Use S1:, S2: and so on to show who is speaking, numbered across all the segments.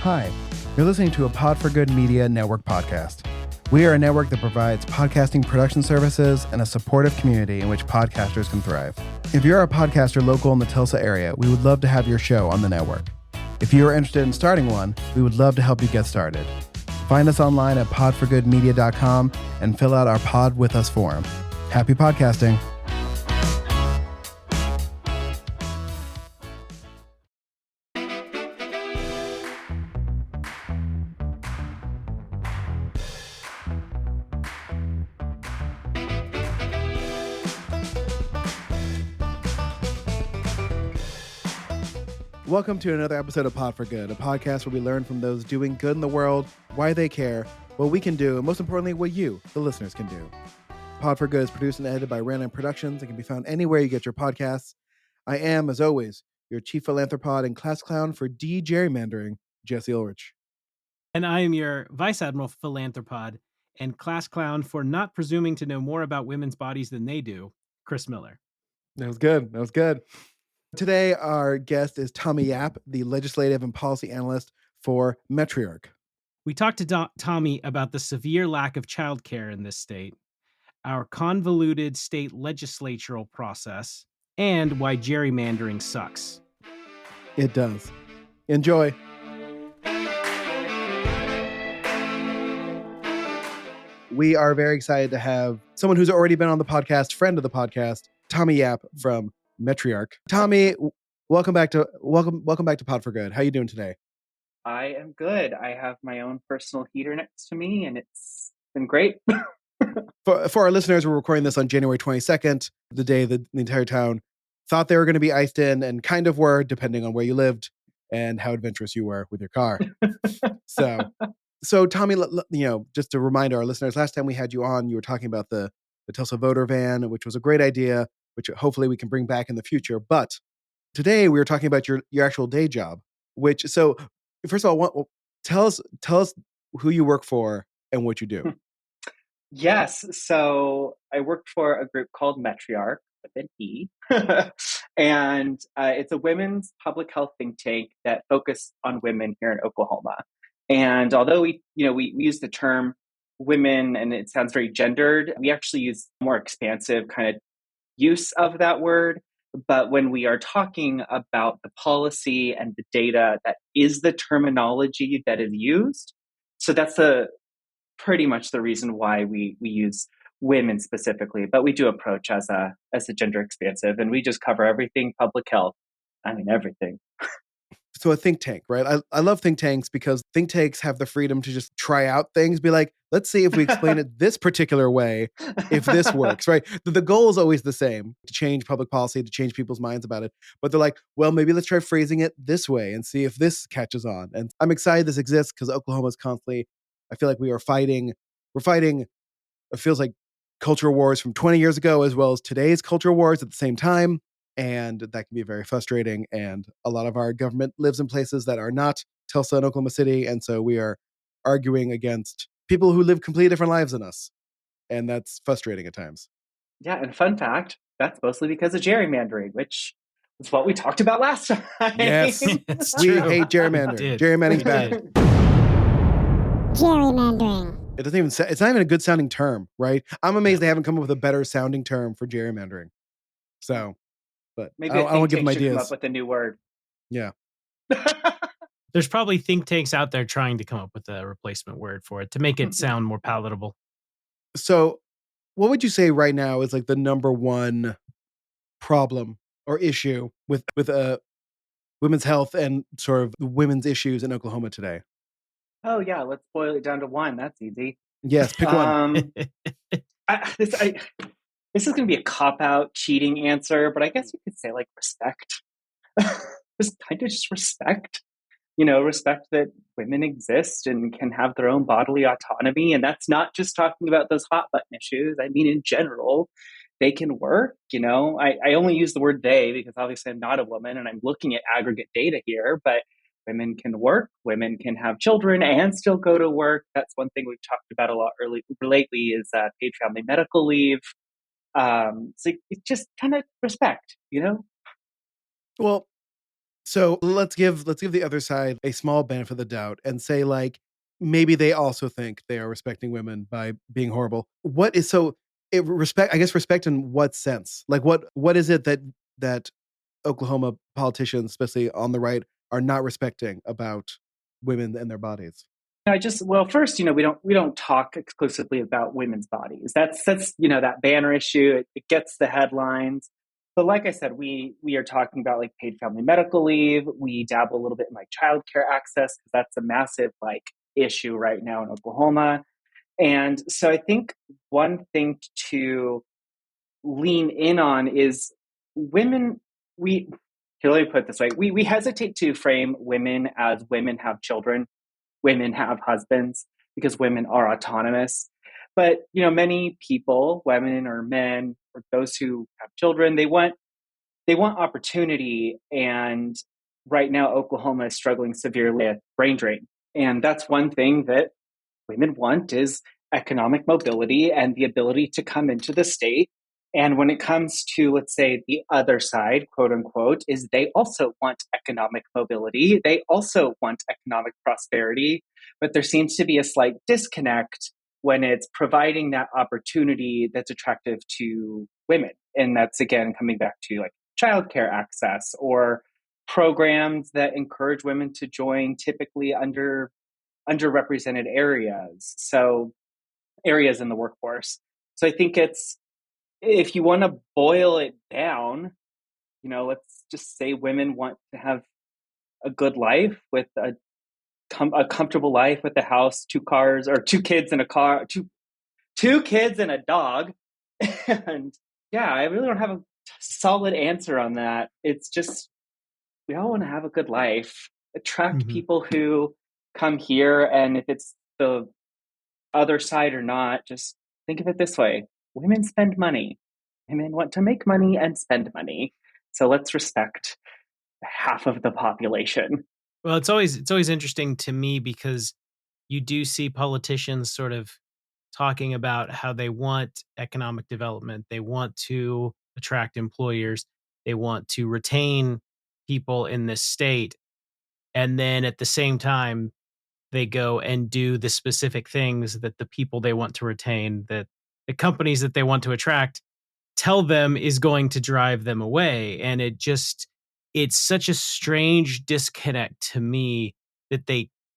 S1: Hi, you're listening to a Pod for Good Media Network podcast. We are a network that provides podcasting production services and a supportive community in which podcasters can thrive. If you're a podcaster local in the Tulsa area, we would love to have your show on the network. If you are interested in starting one, we would love to help you get started. Find us online at podforgoodmedia.com and fill out our Pod With Us form. Happy podcasting. Welcome to another episode of Pod for Good, a podcast where we learn from those doing good in the world, why they care, what we can do, and most importantly, what you, the listeners, can do. Pod for Good is produced and edited by Heartland Productions and can be found anywhere you get your podcasts. I am, as always, your chief philanthropod and class clown for de-gerrymandering, Jesse Ulrich.
S2: And I am your vice admiral philanthropod and class clown for not presuming to know more about women's bodies than they do, Chris Miller.
S1: That was good. That was good. Today, our guest is Tommy Yap, the legislative and policy analyst for Metriarch.
S2: We talked to Tommy about the severe lack of childcare in this state, our convoluted state legislatural process, and why gerrymandering sucks.
S1: It does. Enjoy. We are very excited to have someone who's already been on the podcast, friend of the podcast, Tommy Yap from Metriarch. Tommy, welcome back to Pod for Good. How are you doing today?
S3: I am good. I have my own personal heater next to me, and it's been great.
S1: For our listeners, we're recording this on January 22nd, the day that the entire town thought they were going to be iced in, and kind of were, depending on where you lived and how adventurous you were with your car. So Tommy, just to remind our listeners, last time we had you on, you were talking about the Tulsa voter van, which was a great idea, which hopefully we can bring back in the future. But today we were talking about your actual day job, so first of all, tell us who you work for and what you do.
S3: Yes. So I work for a group called Metriarch, with an E. And it's a women's public health think tank that focuses on women here in Oklahoma. And although we use the term women and it sounds very gendered, we actually use more expansive kind of use of that word. But when we are talking about the policy and the data, that is the terminology that is used. So that's pretty much the reason why we use women specifically. But we do approach as a gender expansive, and we just cover everything public health. I mean, everything.
S1: So a think tank, right? I love think tanks because think tanks have the freedom to just try out things, be like, let's see if we explain it this particular way, if this works, right? The goal is always the same, to change public policy, to change people's minds about it. But they're like, well, maybe let's try phrasing it this way and see if this catches on. And I'm excited this exists because Oklahoma's constantly, I feel like we're fighting, it feels like cultural wars from 20 years ago, as well as today's cultural wars at the same time. And that can be very frustrating. And a lot of our government lives in places that are not Tulsa and Oklahoma City. And so we are arguing against people who live completely different lives than us. And that's frustrating at times.
S3: Yeah. And fun fact, that's mostly because of gerrymandering, which is what we talked about last time.
S2: Yes, it's true.
S1: We hate gerrymandering. Gerrymandering's bad.
S4: Gerrymandering.
S1: It doesn't even it's not even a good sounding term, right? I'm amazed they haven't come up with a better sounding term for gerrymandering. So, but
S3: maybe
S1: I won't give them
S3: should
S1: ideas.
S3: come up with a new word.
S1: Yeah.
S2: There's probably think tanks out there trying to come up with a replacement word for it to make it sound more palatable.
S1: So what would you say right now is like the number one problem or issue with women's health and sort of women's issues in Oklahoma today?
S3: Oh yeah, let's boil it down to one. That's easy.
S1: Yes, pick one.
S3: This is going to be a cop-out, cheating answer, but I guess you could say like respect. just respect. Respect that women exist and can have their own bodily autonomy. And that's not just talking about those hot button issues. I mean, in general, they can work. I only use the word they because obviously I'm not a woman and I'm looking at aggregate data here, but women can work, women can have children and still go to work. That's one thing we've talked about a lot lately is paid family medical leave. So it's just kind of respect,
S1: Well, So let's give the other side a small benefit of the doubt and say, like, maybe they also think they are respecting women by being horrible. What is so respect? I guess respect in what sense? Like, what is it that Oklahoma politicians, especially on the right, are not respecting about women and their bodies?
S3: Well, first, we don't talk exclusively about women's bodies. That's that banner issue. It gets the headlines. But like I said, we are talking about like paid family medical leave. We dabble a little bit in like childcare access because that's a massive like issue right now in Oklahoma. And so I think one thing to lean in on is women. We Here, let me put it this way: we hesitate to frame women as women have children, women have husbands, because women are autonomous. But many people, women or men, or those who have children, they want opportunity. And right now, Oklahoma is struggling severely with brain drain. And that's one thing that women want is economic mobility and the ability to come into the state. And when it comes to, let's say, the other side, quote unquote, is they also want economic mobility. They also want economic prosperity. But there seems to be a slight disconnect when it's providing that opportunity that's attractive to women. And that's, again, coming back to like childcare access or programs that encourage women to join typically underrepresented areas. So areas in the workforce. So I think if you want to boil it down, let's just say women want to have a good life with a comfortable life with a house, two cars, or two kids in a car, two kids and a dog. And yeah, I really don't have a solid answer on that. It's just we all want to have a good life, attract people who come here, and if it's the other side or not, just think of it this way: women spend money. Women want to make money and spend money. So let's respect half of the population.
S2: Well, it's always interesting to me because you do see politicians sort of talking about how they want economic development, they want to attract employers, they want to retain people in this state, and then at the same time they go and do the specific things that the people they want to retain, that the companies that they want to attract tell them is going to drive them away. And it's such a strange disconnect to me that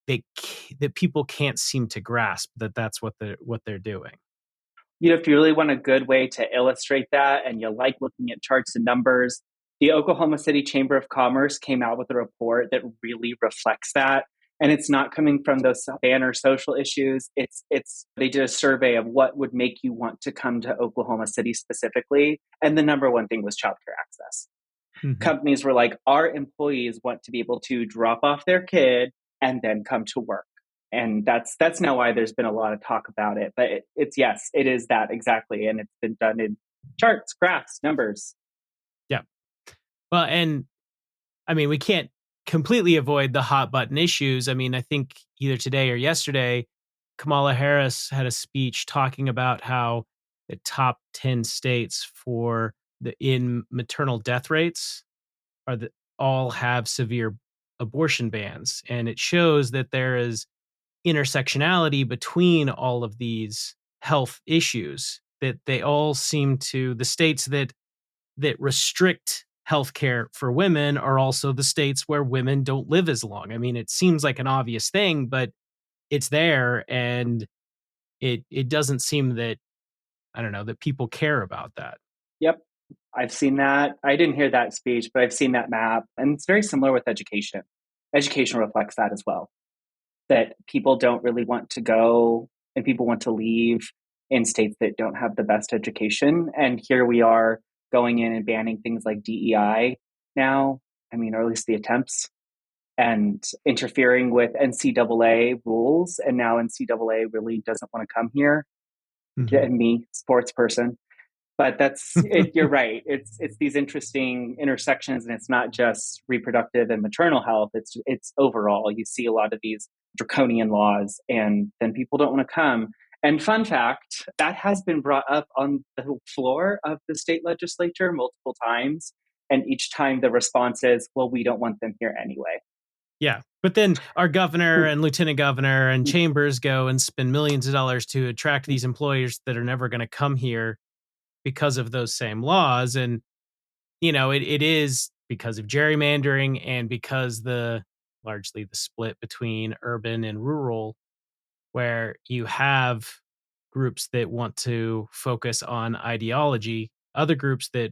S2: that people can't seem to grasp that that's what they're doing.
S3: If you really want a good way to illustrate that and you like looking at charts and numbers, the Oklahoma City Chamber of Commerce came out with a report that really reflects that. And it's not coming from those banner social issues. It's they did a survey of what would make you want to come to Oklahoma City specifically. And the number one thing was childcare access.
S2: Mhm.
S3: Companies were like, our employees want to be able to drop off their kid and then come to work. And that's now why there's been a lot of talk about it. But it's yes, it is that exactly. And it's been done in charts, graphs, numbers.
S2: Yeah. Well, and I mean, we can't completely avoid the hot button issues. I mean, I think either today or yesterday, Kamala Harris had a speech talking about how the top 10 states for the in maternal death rates are the all have severe abortion bans. And it shows that there is intersectionality between all of these health issues, that they all seem to the states that restrict healthcare for women are also the states where women don't live as long. I mean, it seems like an obvious thing, but it's there, and it doesn't seem that, I don't know, that people care about that.
S3: Yep. I've seen that. I didn't hear that speech, but I've seen that map. And it's very similar with education. Education reflects that as well, that people don't really want to go and people want to leave in states that don't have the best education. And here we are going in and banning things like DEI now. I mean, or at least the attempts, and interfering with NCAA rules. And now NCAA really doesn't want to come here.
S2: Mhm.
S3: And me, sports person. But that's it. You're right. It's these interesting intersections, and it's not just reproductive and maternal health. It's overall. You see a lot of these draconian laws, and then people don't want to come. And fun fact, that has been brought up on the floor of the state legislature multiple times. And each time the response is, well, we don't want them here anyway.
S2: Yeah. But then our governor and lieutenant governor and chambers go and spend millions of dollars to attract these employers that are never going to come here because of those same laws. And, it is because of gerrymandering and because largely the split between urban and rural, where you have groups that want to focus on ideology, other groups that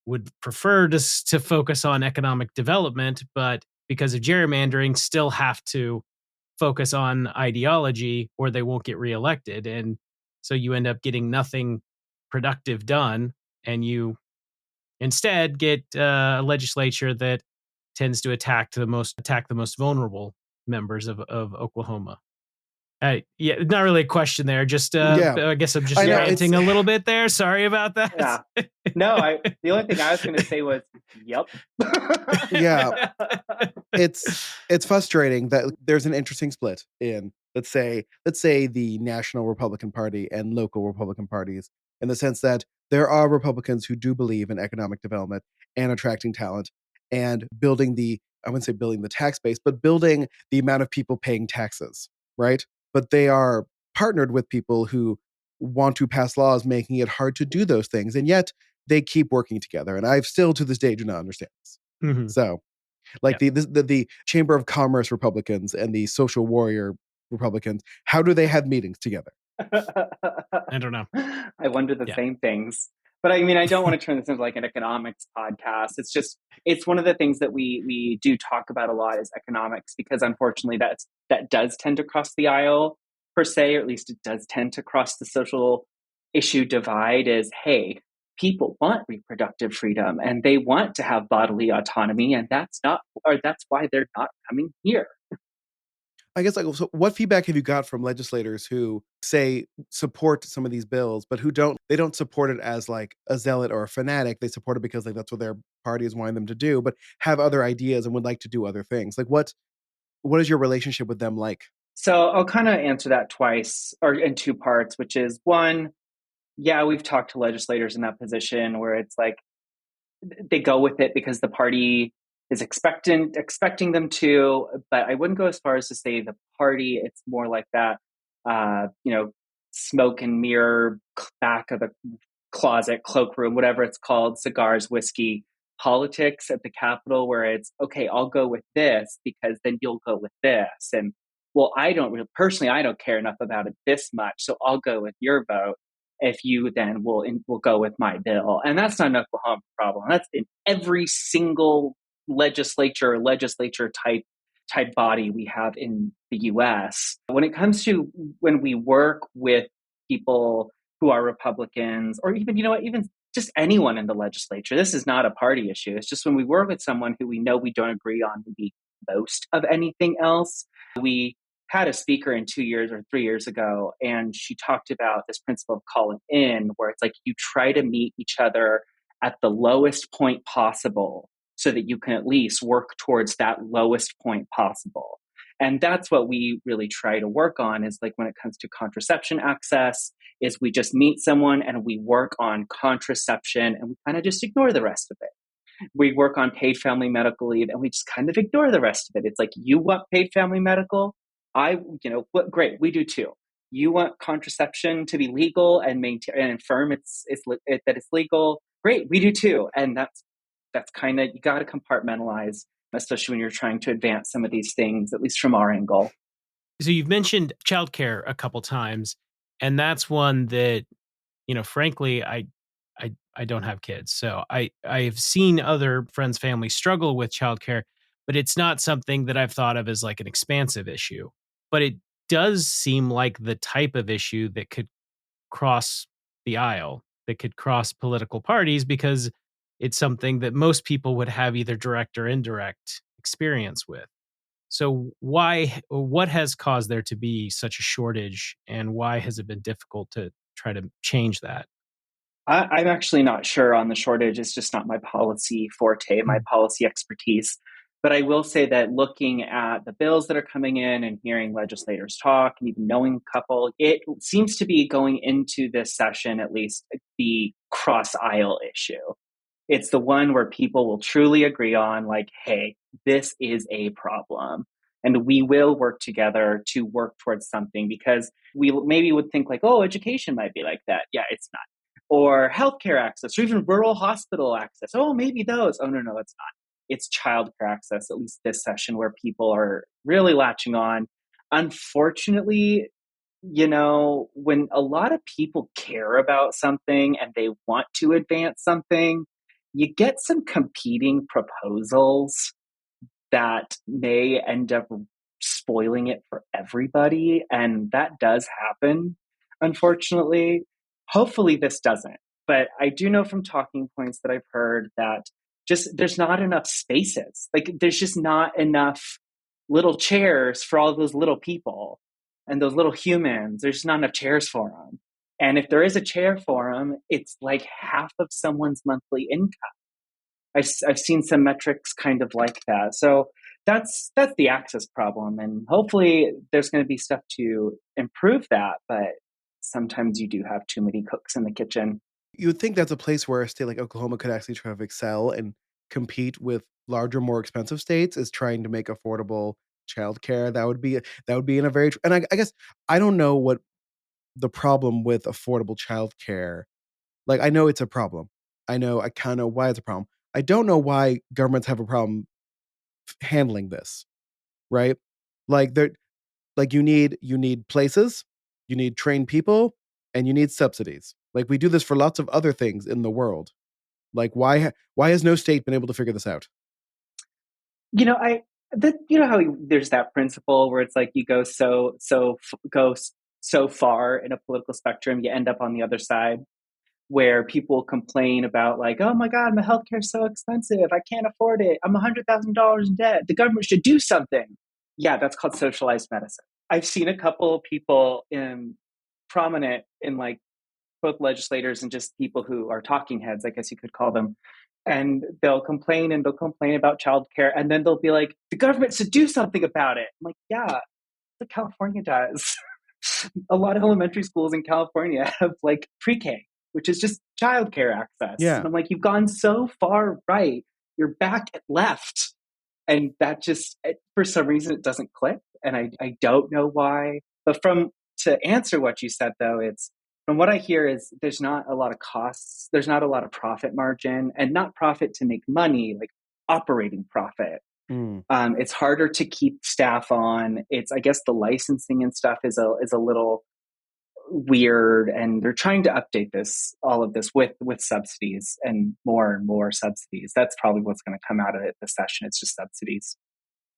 S2: would prefer to focus on economic development, but because of gerrymandering, still have to focus on ideology or they won't get reelected. And so you end up getting nothing productive done. And you instead get a legislature that tends to attack the most vulnerable members of Oklahoma. Yeah, not really a question there. Just
S1: Yeah.
S2: I guess I'm just
S1: I know,
S2: ranting a little bit there. Sorry about that.
S3: Yeah. No, the only thing I was going to say was, yep.
S1: Yeah. It's frustrating that there's an interesting split in, let's say the National Republican Party and local Republican parties, in the sense that there are Republicans who do believe in economic development and attracting talent and building I wouldn't say building the tax base, but building the amount of people paying taxes, right? But they are partnered with people who want to pass laws making it hard to do those things, and yet they keep working together. And I still to this day do not understand this.
S2: Mhm.
S1: So, like the Chamber of Commerce Republicans and the Social Warrior Republicans, how do they have meetings together?
S2: I don't know.
S3: I wonder the same things. But I mean, I don't want to turn this into like an economics podcast. It's one of the things that we do talk about a lot is economics, because unfortunately that does tend to cross the aisle per se, or at least it does tend to cross the social issue divide. Is, hey, people want reproductive freedom and they want to have bodily autonomy, and that's why they're not coming here.
S1: I guess, so what feedback have you got from legislators who say support some of these bills, but who don't support it as like a zealot or a fanatic? They support it because like that's what their party is wanting them to do, but have other ideas and would like to do other things. Like what is your relationship with them like?
S3: So I'll kind of answer that twice, or in two parts, which is one, yeah, we've talked to legislators in that position where it's like they go with it because the party is expecting them to, but I wouldn't go as far as to say the party. It's more like that, smoke and mirror back of the closet, cloakroom, whatever it's called, cigars, whiskey, politics at the Capitol, where it's, okay, I'll go with this because then you'll go with this. And well, I don't care enough about it this much, so I'll go with your vote if you then will go with my bill. And that's not an Oklahoma problem. That's in every single legislature type body we have in the US. When it comes to when we work with people who are Republicans, or even, even just anyone in the legislature, this is not a party issue. It's just when we work with someone who we know we don't agree on maybe most of anything else. We had a speaker in 2 years or 3 years ago, and she talked about this principle of calling in, where it's like you try to meet each other at the lowest point possible so that you can at least work towards that lowest point possible. And that's what we really try to work on, is like when it comes to contraception access, is we just meet someone and we work on contraception and we kind of just ignore the rest of it. We work on paid family medical leave and we just kind of ignore the rest of it. It's like, you want paid family medical? Great, we do too. You want contraception to be legal and maintain and affirm that it's legal? Great, we do too. And that's kind of, you got to compartmentalize, especially when you're trying to advance some of these things, at least from our angle.
S2: So you've mentioned childcare a couple times, and that's one that, frankly, I don't have kids, so I've seen other friends' families struggle with childcare, but it's not something that I've thought of as like an expansive issue. But it does seem like the type of issue that could cross the aisle, that could cross political parties, because it's something that most people would have either direct or indirect experience with. So what has caused there to be such a shortage, and why has it been difficult to try to change that?
S3: I'm actually not sure on the shortage. It's just not my policy forte, my policy expertise. But I will say that looking at the bills that are coming in and hearing legislators talk and even knowing a couple, it seems to be going into this session, at least, the cross aisle issue. It's the one where people will truly agree on, like, hey, this is a problem. And we will work together to work towards something, because we maybe would think like, oh, education might be like that. Yeah, it's not. Or healthcare access, or even rural hospital access. Oh, maybe those. Oh, no, it's not. It's childcare access, at least this session, where people are really latching on. Unfortunately, when a lot of people care about something and they want to advance something, you get some competing proposals that may end up spoiling it for everybody. And that does happen, unfortunately. Hopefully, this doesn't. But I do know from talking points that I've heard that just there's not enough spaces. Like, there's just not enough little chairs for all those little people and those little humans. There's just not enough chairs for them. And if there is a chair for them, it's like half of someone's monthly income. I've seen some metrics kind of like that. So that's the access problem. And hopefully there's going to be stuff to improve that. But sometimes you do have too many cooks in the kitchen.
S1: You would think that's a place where a state like Oklahoma could actually try to excel and compete with larger, more expensive states, is trying to make affordable childcare. That would be in a very, and I guess I don't know what the problem with affordable childcare. Like, I know it's a problem. I kind of know why it's a problem. I don't know why governments have a problem handling this, right? Like, you need places, you need trained people, and you need subsidies. Like, we do this for lots of other things in the world. Like, why has no state been able to figure this out?
S3: How there's that principle where it's like you go so far in a political spectrum, you end up on the other side, where people complain about, like, oh my God, my healthcare is so expensive, I can't afford it, I'm $100,000 in debt, the government should do something. Yeah, that's called socialized medicine. I've seen a couple of people prominent in, like, both legislators and just people who are talking heads, I guess you could call them. And they'll complain about childcare, and then they'll be like, the government should do something about it. I'm like, yeah, that's what California does. A lot of elementary schools in California have, like, pre-K, which is just childcare access.
S1: Yeah.
S3: And I'm like, you've gone so far right, you're back at left. And that just, for some reason, it doesn't click. And I don't know why. But to answer what you said, though, it's, from what I hear, is there's not a lot of costs, there's not a lot of profit margin, and not profit to make money, like operating profit.
S1: Mm.
S3: It's harder to keep staff on. It's, I guess, the licensing and stuff is a little weird, and they're trying to update all of this with subsidies and more subsidies. That's probably what's going to come out of it this session. It's just subsidies.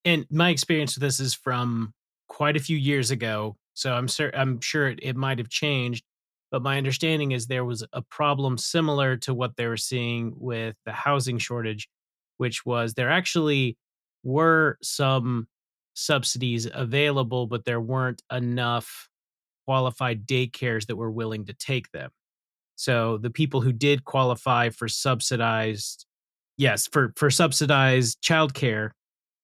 S2: And my experience with this is from quite a few years ago, so I'm sure it might have changed. But my understanding is there was a problem similar to what they were seeing with the housing shortage, which was there actually were some subsidies available, but there weren't enough qualified daycares that were willing to take them. So the people who did qualify for subsidized, yes, for subsidized childcare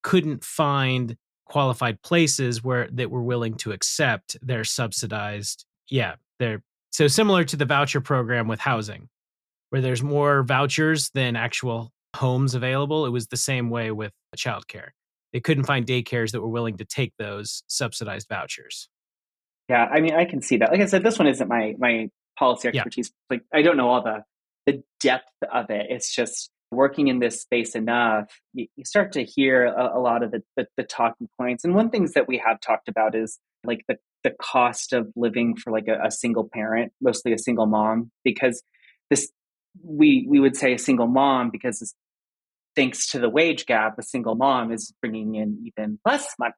S2: couldn't find qualified places that were willing to accept their subsidized. Yeah, they're so similar to the voucher program with housing, where there's more vouchers than actual homes available. It was the same way with childcare. They couldn't find daycares that were willing to take those subsidized vouchers.
S3: Yeah, I mean, I can see that. Like I said, this one isn't my policy
S2: Yeah.
S3: expertise. Like, I don't know all the depth of it. It's just working in this space enough, you start to hear a lot of the talking points. And one things that we have talked about is, like, the cost of living for, like, a single parent, mostly a single mom, because this we would say a single mom because, thanks to the wage gap, a single mom is bringing in even less money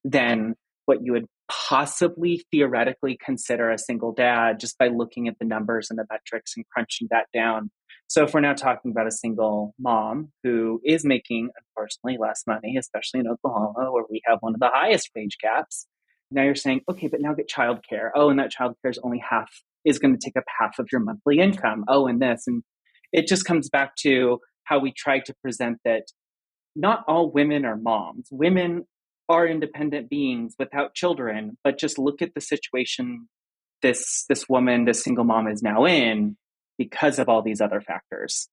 S3: than what you would possibly theoretically consider a single dad, just by looking at the numbers and the metrics and crunching that down. So if we're now talking about a single mom who is making, unfortunately, less money, especially in Oklahoma, where we have one of the highest wage gaps, now you're saying, okay, but now get childcare. Oh, and that childcare is going to take up half of your monthly income. Oh, and this. And it just comes back to how we try to present that not all women are moms. Women are independent beings without children, but just look at the situation this woman, this single mom, is now in because of all these other factors.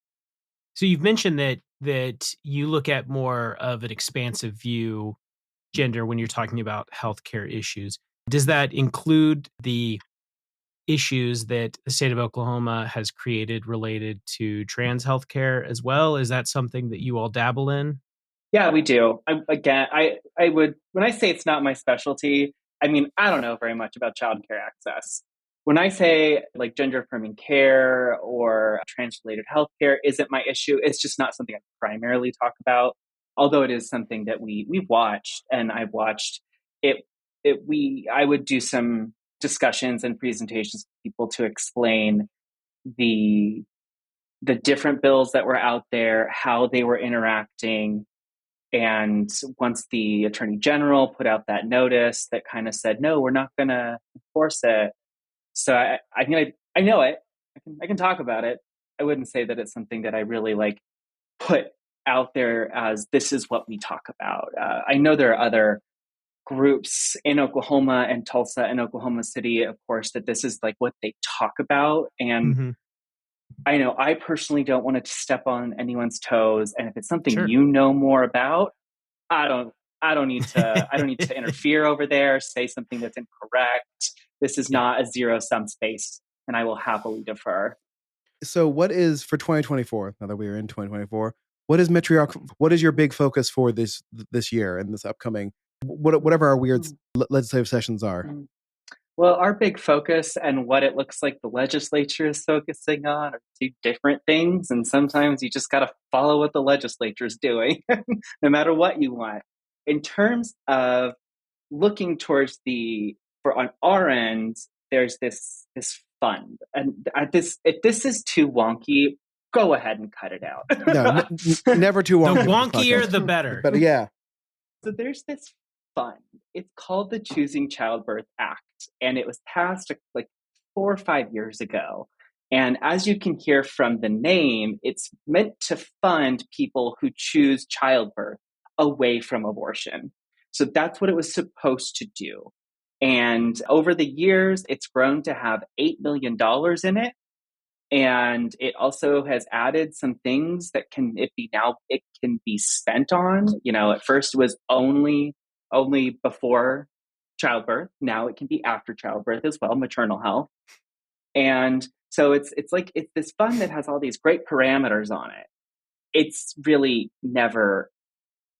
S2: So you've mentioned that you look at more of an expansive view gender when you're talking about healthcare issues. Does that include the issues that the state of Oklahoma has created related to trans healthcare as well? Is that something that you all dabble in?
S3: Yeah, we do. I would, when I say it's not my specialty, I mean, I don't know very much about childcare access. When I say like gender affirming care or trans related healthcare isn't my issue, it's just not something I primarily talk about. Although it is something that we've watched, and I've watched it. I would do some discussions and presentations with people to explain the the different bills that were out there, how they were interacting, and once the attorney general put out that notice that kind of said, no, we're not going to enforce it. So I know it. I can talk about it. I wouldn't say that it's something that I really like put out there as this is what we talk about. I know there are other groups in Oklahoma and Tulsa and Oklahoma City, of course, that this is like what they talk about. And
S2: Mm-hmm.
S3: I know I personally don't want to step on anyone's toes. And if it's something
S2: Sure.
S3: you know more about, I don't I don't need to interfere over there, say something that's incorrect. This is
S2: Yeah.
S3: not a zero sum space, and I will happily defer.
S1: So what is for 2024, now that we are in 2024, what is Matriarch, what is your big focus for this year and this upcoming, whatever our weird legislative sessions are?
S3: Well, our big focus and what it looks like the legislature is focusing on are two different things. And sometimes you just got to follow what the legislature is doing, no matter what you want. In terms of looking towards for on our end, there's this fund. And if this is too wonky, go ahead and cut it out.
S1: No, never too
S2: The
S1: wonky. with this
S2: wonkier,
S1: podcast.
S2: the better.
S1: But yeah.
S3: So there's this fund. It's called the Choosing Childbirth Act, and it was passed like 4 or 5 years ago. And as you can hear from the name, it's meant to fund people who choose childbirth away from abortion. So that's what it was supposed to do. And over the years, it's grown to have $8 million in it. And it also has added some things that it can be spent on. You know, at first it was only before childbirth. Now it can be after childbirth as well, maternal health. And so it's this fund that has all these great parameters on it. It's really never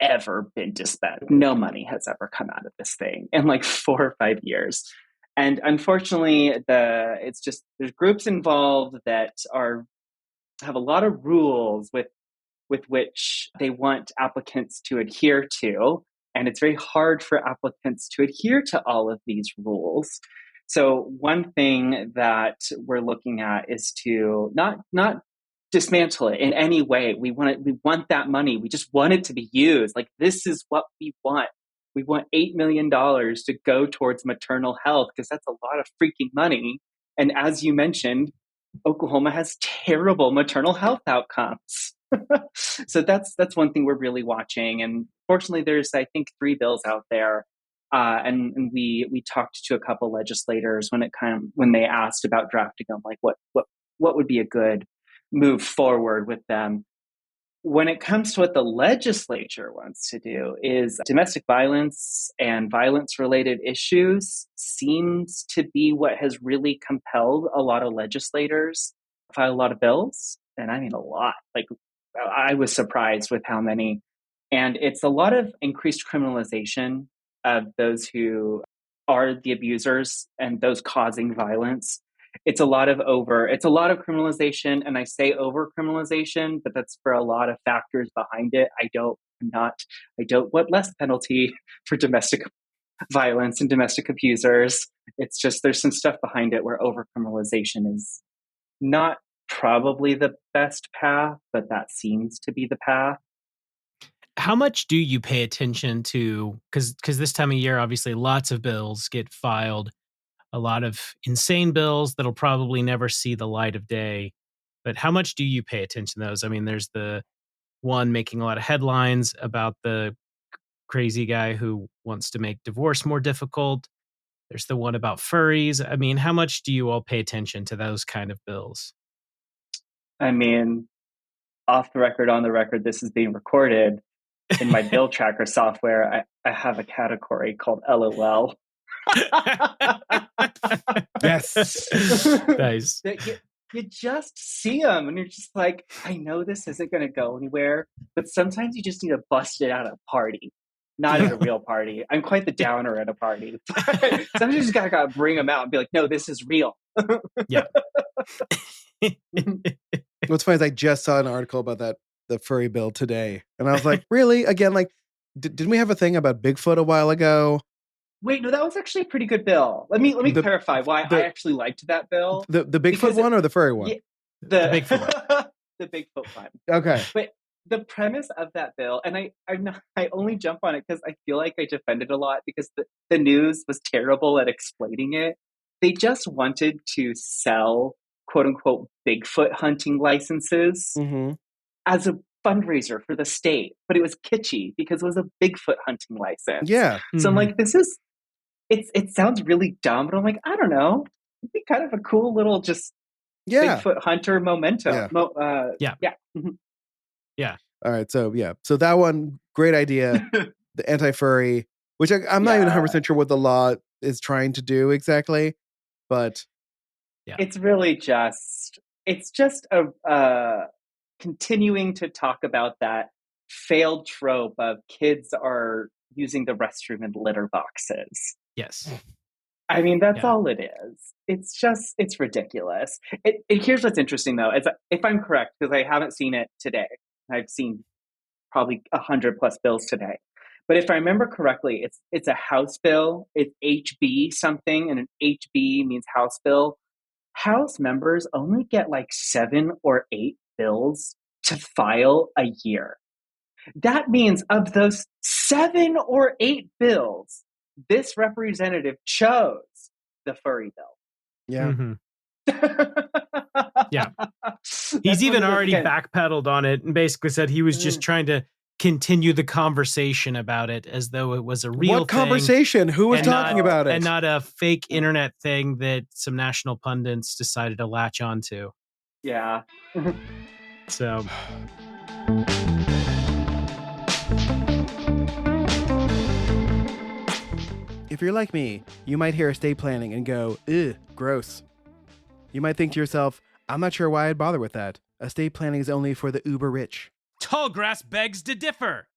S3: ever been dispensed. No money has ever come out of this thing in like 4 or 5 years. And unfortunately, there's groups involved that have a lot of rules with which they want applicants to adhere to. And it's very hard for applicants to adhere to all of these rules. So one thing that we're looking at is to not dismantle it in any way. We want that money. We just want it to be used. Like, this is what we want. We want $8 million to go towards maternal health, because that's a lot of freaking money. And as you mentioned, Oklahoma has terrible maternal health outcomes. So that's one thing we're really watching. And fortunately, there's, I think, 3 bills out there. And we talked to a couple legislators when they asked about drafting them, like what would be a good move forward with them. When it comes to what the legislature wants to do, is domestic violence and violence related issues seems to be what has really compelled a lot of legislators to file a lot of bills. And I mean a lot. Like, I was surprised with how many. And it's a lot of increased criminalization of those who are the abusers and those causing violence. It's a lot of criminalization, and I say over criminalization, but that's for a lot of factors behind it. I don't want less penalty for domestic violence and domestic abusers. It's just, there's some stuff behind it where over criminalization is not probably the best path, but that seems to be the path.
S2: How much do you pay attention to, because this time of year, obviously lots of bills get filed, a lot of insane bills that'll probably never see the light of day. But how much do you pay attention to those? I mean, there's the one making a lot of headlines about the crazy guy who wants to make divorce more difficult. There's the one about furries. I mean, how much do you all pay attention to those kind of bills?
S3: I mean, off the record, on the record, this is being recorded. In my bill tracker software, I have a category called LOL.
S1: Yes.
S2: Nice.
S3: You just see them and you're just like, I know this isn't going to go anywhere, but sometimes you just need to bust it out at a party, not at a real party. I'm quite the downer at a party. Sometimes you just gotta bring them out and be like, no, this is real.
S2: Yeah.
S1: What's funny is I just saw an article about the furry bill today, and I was like, really? Again, like, didn't we have a thing about Bigfoot a while ago?
S3: Wait, no, that was actually a pretty good bill. Let me clarify why I actually liked that bill.
S1: The Bigfoot one or the furry one?
S3: Yeah,
S2: the Bigfoot one.
S3: The Bigfoot one.
S1: Okay.
S3: But the premise of that bill, and I only jump on it because I feel like I defended a lot because the news was terrible at explaining it. They just wanted to sell quote unquote Bigfoot hunting licenses as a fundraiser for the state, but it was kitschy because it was a Bigfoot hunting license.
S1: Yeah.
S3: So I'm like, it sounds really dumb, but I'm like, I don't know. It'd be kind of a cool little just Bigfoot hunter memento.
S1: Yeah.
S3: Yeah.
S1: All right. So that one, great idea. The anti-furry, which I'm not even 100% sure what the law is trying to do exactly, but
S3: it's really just a continuing to talk about that failed trope of kids are using the restroom in litter boxes.
S2: Yes.
S3: I mean, that's all it is. It's ridiculous. Here's what's interesting, though, is if I'm correct, because I haven't seen it today. I've seen probably 100 plus bills today. But if I remember correctly, it's a House bill. It's HB something, and an HB means House bill. House members only get like 7 or 8 bills to file a year. That means of those 7 or 8 bills, this representative chose the furry bill.
S1: Yeah.
S2: Yeah. He's even already backpedaled on it and basically said he was just trying to continue the conversation about it as though it was a real
S1: What conversation? Who was talking about it?
S2: And not a fake internet thing that some national pundits decided to latch onto.
S3: Yeah.
S2: So...
S1: If you're like me, you might hear estate planning and go, ugh, gross. You might think to yourself, I'm not sure why I'd bother with that. Estate planning is only for the uber rich.
S2: Tallgrass begs to differ.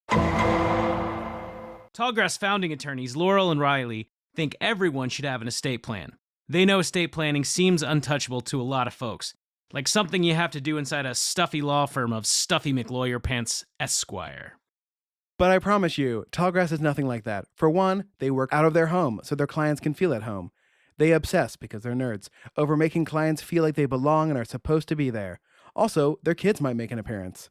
S2: Tallgrass founding attorneys Laurel and Riley think everyone should have an estate plan. They know estate planning seems untouchable to a lot of folks, like something you have to do inside a stuffy law firm of Stuffy McLawyer Pants Esquire.
S1: But I promise you, Tallgrass is nothing like that. For one, they work out of their home so their clients can feel at home. They obsess, because they're nerds, over making clients feel like they belong and are supposed to be there. Also, their kids might make an appearance.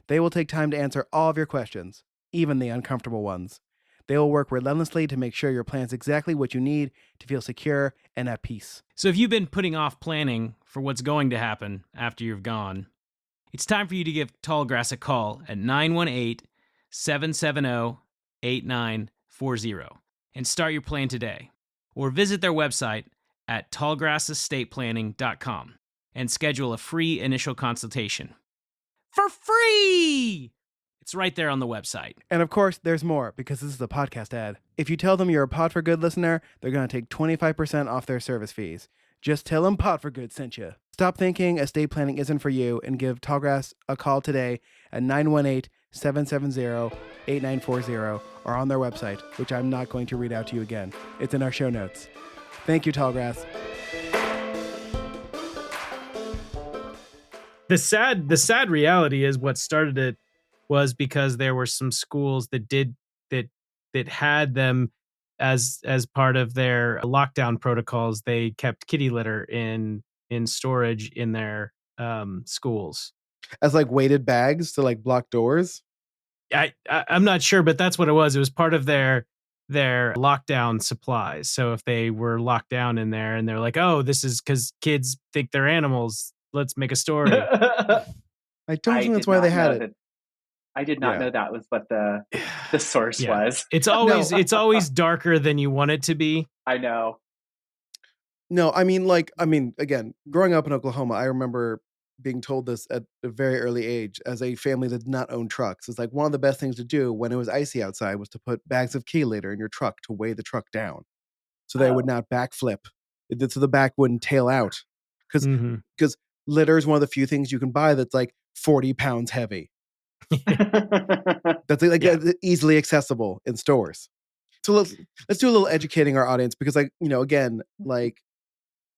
S1: They will take time to answer all of your questions, even the uncomfortable ones. They will work relentlessly to make sure your plan's exactly what you need to feel secure and at peace.
S2: So if you've been putting off planning for what's going to happen after you've gone, it's time for you to give Tallgrass a call at 918-770-8940 and start your plan today. Or visit their website at tallgrassestateplanning.com and schedule a free initial consultation. For free! It's right there on the website.
S1: And of course, there's more, because this is a podcast ad. If you tell them you're a Pod for Good listener, they're going to take 25% off their service fees. Just tell them Pod for Good sent you. Stop thinking estate planning isn't for you and give Tallgrass a call today at 918-770-8940 or on their website, which I'm not going to read out to you again. It's in our show notes. Thank you, Tallgrass.
S2: The sad reality is what started it was because there were some schools that had them as part of their lockdown protocols. They kept kitty litter in storage in their schools
S1: as like weighted bags to like block doors.
S2: I'm not sure, but that's what it was. It was part of their lockdown supplies. So if they were locked down in there and they're like, oh, this is because kids think they're animals, let's make a story.
S1: I don't think that's why they had it.
S3: I did not know that was what the source was.
S2: It's always darker than you want it to be.
S3: I know.
S1: No, I mean, again, growing up in Oklahoma, I remember being told this at a very early age as a family that did not own trucks. It's like one of the best things to do when it was icy outside was to put bags of key litter in your truck to weigh the truck down so that it would not backflip, so the back wouldn't tail out. Because
S2: Mhm.
S1: litter is one of the few things you can buy that's like 40 pounds heavy. That's like
S2: Yeah.
S1: easily accessible in stores. So let's do a little educating our audience because, like, again, like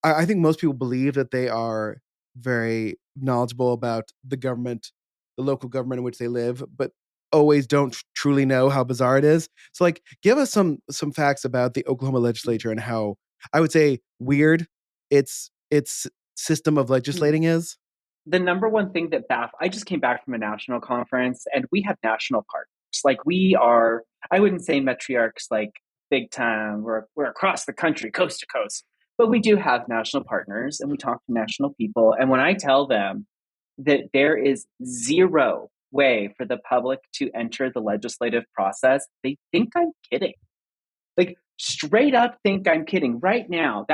S1: I think most people believe that they are very knowledgeable about the government, the local government in which they live, but always don't truly know how bizarre it is. So, like, give us some facts about the Oklahoma Legislature and how I would say weird its system of legislating is.
S3: The number one thing that I just came back from a national conference and we have national partners. Like we are, I wouldn't say matriarchs like big time. We're across the country, coast to coast, but we do have national partners and we talk to national people. And when I tell them that there is zero way for the public to enter the legislative process, they think I'm kidding. Like straight up think I'm kidding right now.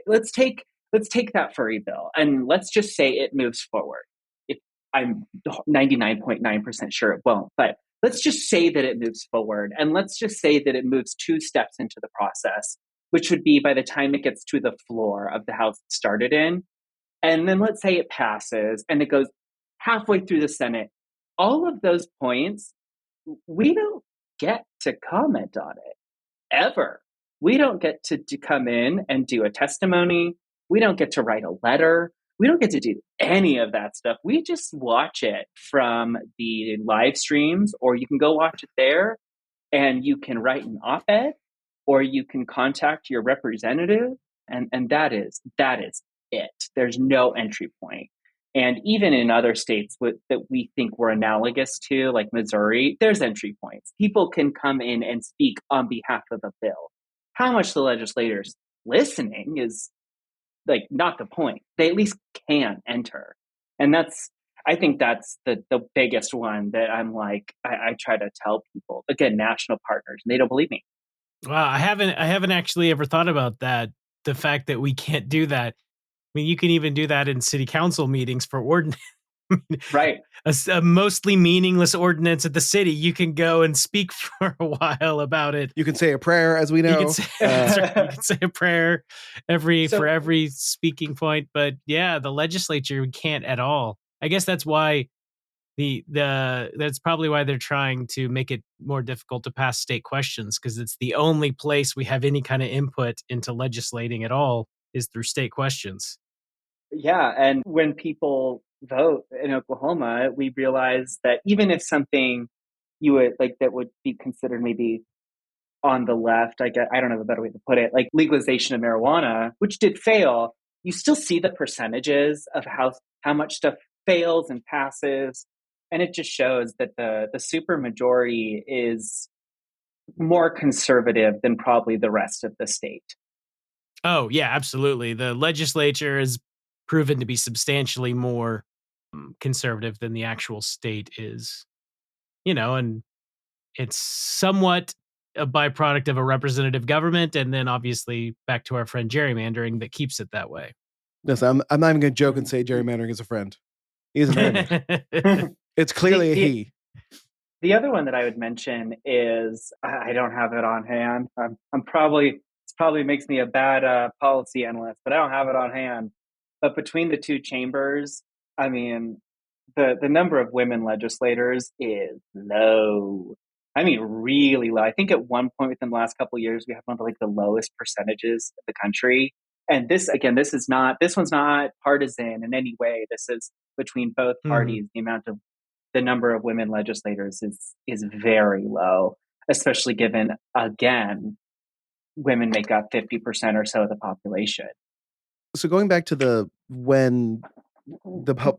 S3: Let's take that furry bill and let's just say it moves forward. If I'm 99.9% sure it won't, but let's just say that it moves forward and let's just say that it moves 2 steps into the process, which would be by the time it gets to the floor of the house it started in. And then let's say it passes and it goes halfway through the Senate. All of those points, we don't get to comment on it. Ever. We don't get to come in and do a testimony. We don't get to write a letter. We don't get to do any of that stuff. We just watch it from the live streams, or you can go watch it there and you can write an op-ed or you can contact your representative. And that is it. There's no entry point. And even in other states that we think we're analogous to, like Missouri, there's entry points. People can come in and speak on behalf of a bill. How much the legislators listening is like not the point. They at least can enter. And I think that's the biggest one that I'm like, I try to tell people, again, national partners, and they don't believe me.
S2: Wow, I haven't actually ever thought about that. The fact that we can't do that. I mean, you can even do that in city council meetings for ordinance.
S3: Right.
S2: A mostly meaningless ordinance at the city. You can go and speak for a while about it.
S1: You can say a prayer, as we know.
S2: You can say a prayer for every speaking point. But yeah, the legislature can't at all. I guess that's why that's probably why they're trying to make it more difficult to pass state questions, because it's the only place we have any kind of input into legislating at all is through state questions.
S3: Yeah. And when people vote in Oklahoma, we realize that even if something you would like that would be considered maybe on the left, I don't have a better way to put it, like legalization of marijuana, which did fail, you still see the percentages of how much stuff fails and passes. And it just shows that the supermajority is more conservative than probably the rest of the state.
S2: Oh, yeah, absolutely. The legislature is proven to be substantially more conservative than the actual state is, and it's somewhat a byproduct of a representative government. And then obviously back to our friend gerrymandering that keeps it that way.
S1: Listen, I'm not even going to joke and say gerrymandering is a friend. He is an enemy. It's clearly a he.
S3: The other one that I would mention is, I don't have it on hand. This probably makes me a bad policy analyst, but I don't have it on hand. But between the two chambers, I mean, the number of women legislators is low. I mean, really low. I think at one point within the last couple of years, we have one of like the lowest percentages of the country. And this one's not partisan in any way. This is between both parties. The number of women legislators is very low, especially given, again, women make up 50% or so of the population.
S1: So going back to when the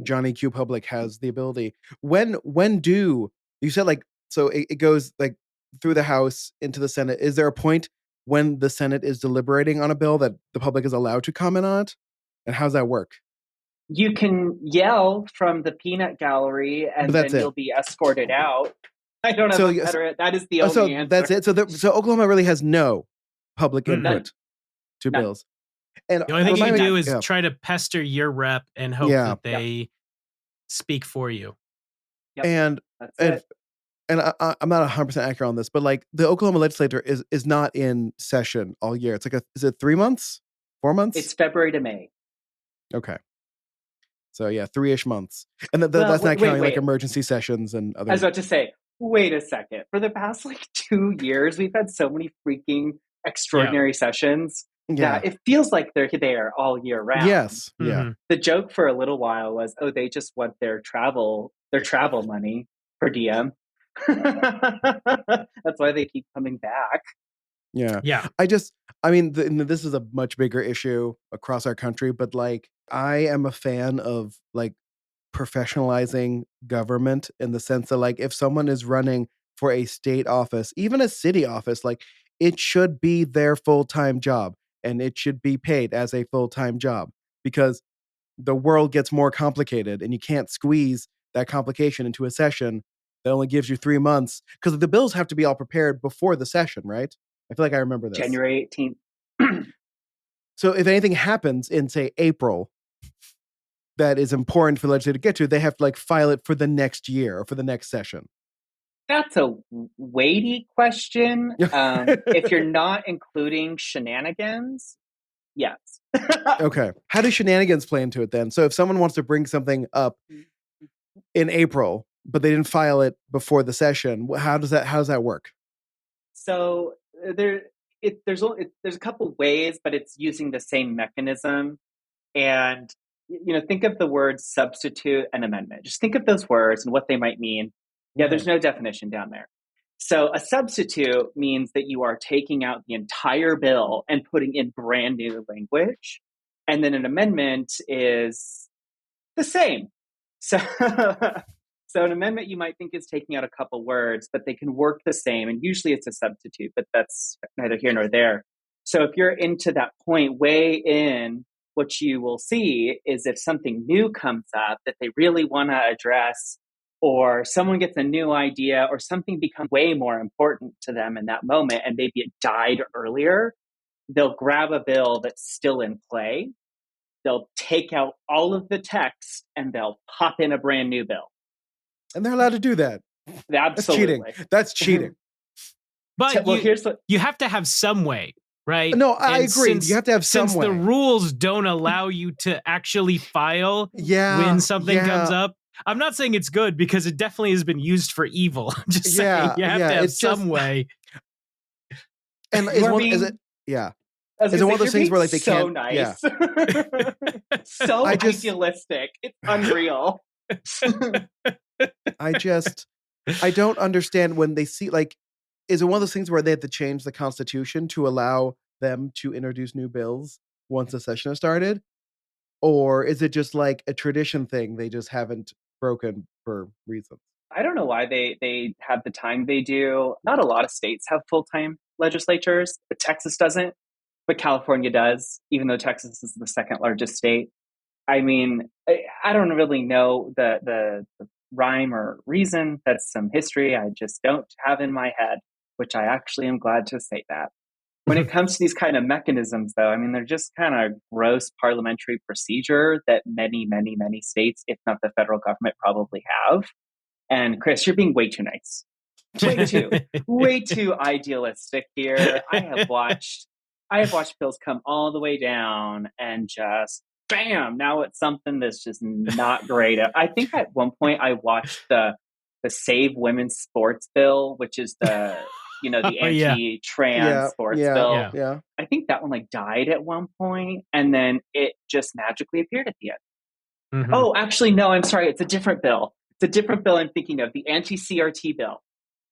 S1: Johnny Q public has the ability, when do you said, like, so it goes like through the House into the Senate? Is there a point when the Senate is deliberating on a bill that the public is allowed to comment on it? And how's that work?
S3: You can yell from the peanut gallery and then you'll be escorted out. I don't have a better. That is the only answer.
S1: That's it. So Oklahoma really has no public input to bills. And
S2: The only thing you can
S1: remind me-
S2: do is
S1: yeah.
S2: try to pester your rep and hope
S1: Yeah.
S2: that they speak for you.
S3: Yep.
S1: And
S3: That's
S1: and
S3: it.
S1: and I'm not 100% accurate on this, but like the Oklahoma Legislature is not in session all year. It's like is it 3 months? 4 months?
S3: It's February to May.
S1: Okay. So yeah, 3-ish months. And
S3: Well,
S1: that's not
S3: wait,
S1: counting like
S3: wait.
S1: emergency sessions and other.
S3: I was about to say, wait a second. For the past like 2 years, we've had so many freaking extraordinary sessions
S1: Yeah.
S3: that it feels like they're there all year round.
S1: Yes. Yeah.
S2: Mhm.
S3: The joke for a little while was, oh, they just want their travel money per diem. That's why they keep coming back.
S1: Yeah.
S2: Yeah.
S1: I mean, this is a much bigger issue across our country, but like, I am a fan of like professionalizing government in the sense that like, if someone is running for a state office, even a city office, like it should be their full-time job and it should be paid as a full-time job because the world gets more complicated and you can't squeeze that complication into a session that only gives you 3 months because the bills have to be all prepared before the session, right? I feel like I remember this.
S3: January 18th.
S1: So if anything happens in, say, April that is important for the legislature to get to, they have to like file it for the next year or for the next session.
S3: That's a weighty question. If you're not including shenanigans, yes.
S1: Okay. How do shenanigans play into it then? So if someone wants to bring something up in April, but they didn't file it before the session, how does that work?
S3: So there's a couple ways, but it's using the same mechanism. And think of the words substitute and amendment. Just think of those words and what they might mean. Yeah, there's no definition down there. So a substitute means that you are taking out the entire bill and putting in brand new language. And then an amendment is the same. So, so an amendment you might think is taking out a couple words, but they can work the same. And usually it's a substitute, but that's neither here nor there. So if you're into that point way in, what you will see is if something new comes up that they really want to address, or someone gets a new idea, or something becomes way more important to them in that moment, and maybe it died earlier, they'll grab a bill that's still in play. They'll take out all of the text and they'll pop in a brand new bill.
S1: And they're allowed to do that.
S3: Absolutely.
S1: That's cheating.
S2: But
S3: Well, here's what
S2: you have to have some way, right?
S1: No, I agree. You have to have some
S2: since
S1: way.
S2: the rules don't allow you to actually file
S1: Yeah,
S2: when something
S1: yeah.
S2: comes up. I'm not saying it's good because it definitely has been used for evil. I'm just
S1: Yeah,
S2: saying you have
S1: yeah,
S2: to have
S1: it's
S2: some
S1: just-
S2: way.
S1: And is it
S3: Is
S1: it one of those things where like they
S3: so
S1: can't?
S3: nice.
S1: Yeah.
S3: So
S1: I just-
S3: idealistic. It's unreal.
S1: I don't understand when they see like, is it one of those things where they have to change the Constitution to allow them to introduce new bills once the session has started? Or is it just like a tradition thing they just haven't broken for reasons?
S3: I don't know why they have the time they do. Not a lot of states have full-time legislatures, but Texas doesn't. But California does, even though Texas is the second largest state. I mean, I don't really know the rhyme or reason. That's some history I just don't have in my head, which I actually am glad to say that. When it comes to these kind of mechanisms, though, I mean, they're just kind of gross parliamentary procedure that many, many, many states, if not the federal government, probably have. And Chris, you're being way too nice. Way too idealistic here. I have watched bills come all the way down and just bam, now it's something that's just not great. I think at one point I watched the Save Women's Sports bill, which is the the anti-trans sports bill.
S1: Yeah.
S3: I think that one like died at one point, and then it just magically appeared at the end.
S2: Mhm.
S3: Oh, actually, no, I'm sorry. It's a different bill. It's a different bill I'm thinking of, the anti-CRT bill,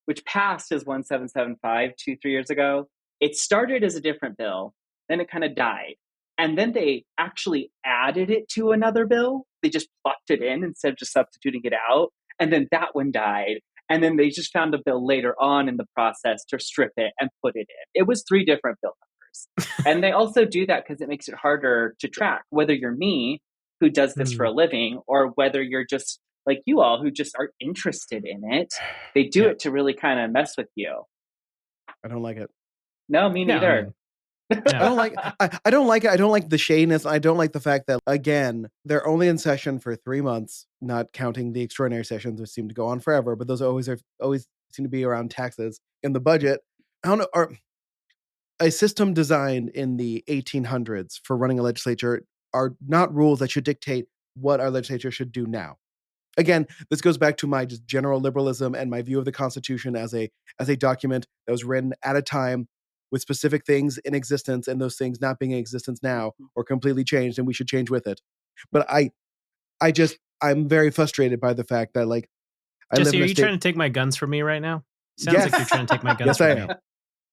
S3: which passed as 1775 2-3 years ago. It started as a different bill, then it kind of died. And then they actually added it to another bill. They just plucked it in instead of just substituting it out. And then that one died. And then they just found a bill later on in the process to strip it and put it in. It was 3 different bill numbers. And they also do that because it makes it harder to track, whether you're me, who does this for a living, or whether you're just like you all who just are interested in it. They do it to really kind of mess with you.
S1: I don't like it.
S3: No, me neither.
S2: Yeah.
S1: I don't like it. I don't like the shadiness. I don't like the fact that, again, they're only in session for 3 months, not counting the extraordinary sessions, which seem to go on forever, but those always seem to be around taxes in the budget. I don't know. A system designed in the 1800s for running a legislature are not rules that should dictate what our legislature should do now. Again, this goes back to my just general liberalism and my view of the Constitution as a document that was written at a time with specific things in existence, and those things not being in existence now or completely changed, and we should change with it. But I'm very frustrated by the fact that, like, I live
S2: Jesse,
S1: in
S2: are
S1: a
S2: you
S1: state.
S2: trying to take my guns from me right now? Sounds
S1: Yes.
S2: like you're trying to take my guns
S1: Yes,
S2: from
S1: I
S2: me.
S1: am.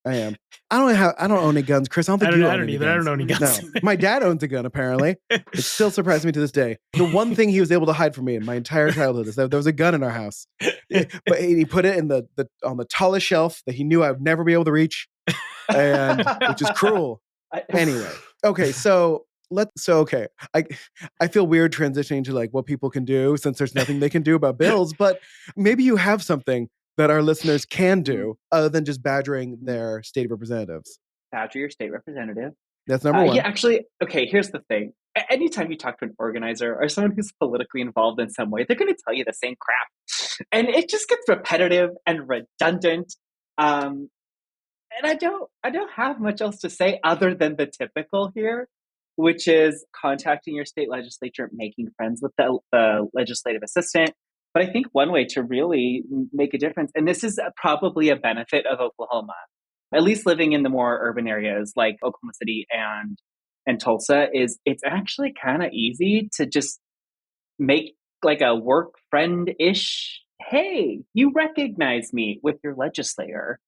S1: I am. I don't own any guns, Chris. I don't think you own any
S2: either.
S1: guns.
S2: I don't own any guns.
S1: No, my dad owns a gun. Apparently, it still surprises me to this day. The one thing he was able to hide from me in my entire childhood is that there was a gun in our house, but he put it in the on the tallest shelf that he knew I would never be able to reach, and which is cruel. Anyway, okay, okay. I feel weird transitioning to like what people can do since there's nothing they can do about bills, but maybe you have something that our listeners can do other than just badgering their state representatives.
S3: Badger your state representative.
S1: That's number one.
S3: Yeah, actually, okay, here's the thing. Anytime you talk to an organizer or someone who's politically involved in some way, they're going to tell you the same crap. And it just gets repetitive and redundant. And I don't have much else to say other than the typical here, which is contacting your state legislature, making friends with the legislative assistant. But I think one way to really make a difference, and this is probably a benefit of Oklahoma, at least living in the more urban areas like Oklahoma City and Tulsa, is it's actually kind of easy to just make like a work friend-ish, hey, you recognize me with your legislator.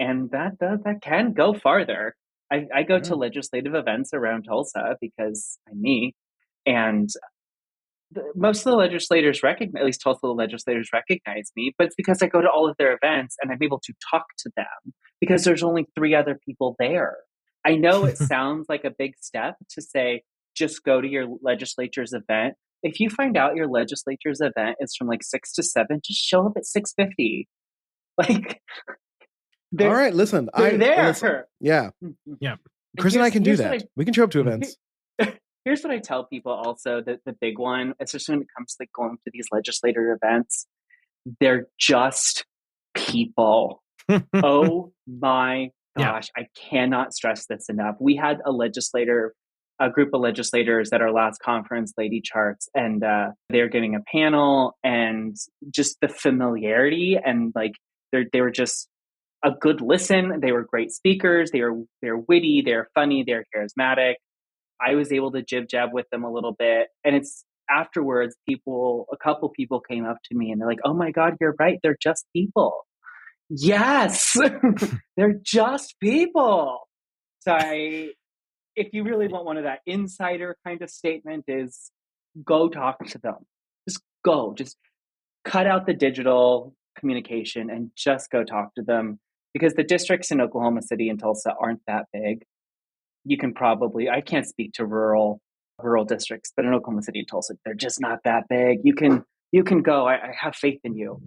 S3: And that can go farther. I go to legislative events around Tulsa because I'm me, and most of the legislators recognize, at least Tulsa legislators recognize me, but it's because I go to all of their events and I'm able to talk to them because there's only 3 other people there. I know it sounds like a big step to say, just go to your legislature's event. If you find out your legislature's event is from like 6 to 7, just show up at 6:50. Like,
S1: all right, listen.
S3: They're there.
S1: Listen. Yeah.
S2: Yeah.
S1: Chris and I can do that. We can show up to events.
S3: Here's what I tell people also, that the big one, especially when it comes to like going to these legislator events, they're just people. Oh my gosh, I cannot stress this enough. We had a group of legislators at our last conference, Lady Charts, and they're giving a panel, and just the familiarity, and like they were just a good listen. They were great speakers. They're witty. They're funny. They're charismatic. I was able to jib jab with them a little bit, and it's afterwards. A couple people came up to me and they're like, "Oh my God, you're right. They're just people." Yes, they're just people. So if you really want one of that insider kind of statement, is go talk to them. Just cut out the digital communication and just go talk to them, because the districts in Oklahoma City and Tulsa aren't that big. You can I can't speak to rural districts, but in Oklahoma City and Tulsa, they're just not that big. You can go. I have faith in you.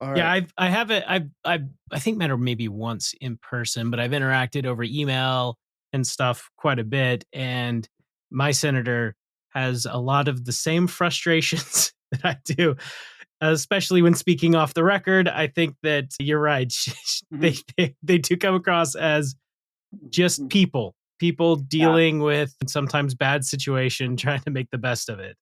S1: All right.
S2: Yeah, I think met her maybe once in person, but I've interacted over email and stuff quite a bit. And my senator has a lot of the same frustrations that I do, especially when speaking off the record. I think that you're right. They do come across as just people dealing with sometimes bad situation, trying to make the best of it.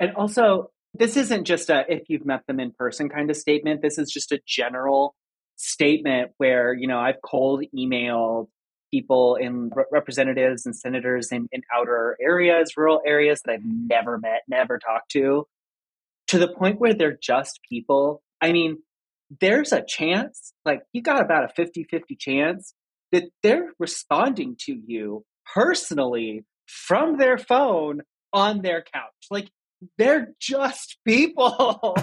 S3: And also, this isn't just a if you've met them in person kind of statement. This is just a general statement where, I've cold emailed people in representatives and senators in outer areas, rural areas that I've never met, never talked to the point where they're just people. I mean, there's a chance, like you got about a 50-50 chance that they're responding to you personally from their phone on their couch. Like, they're just people.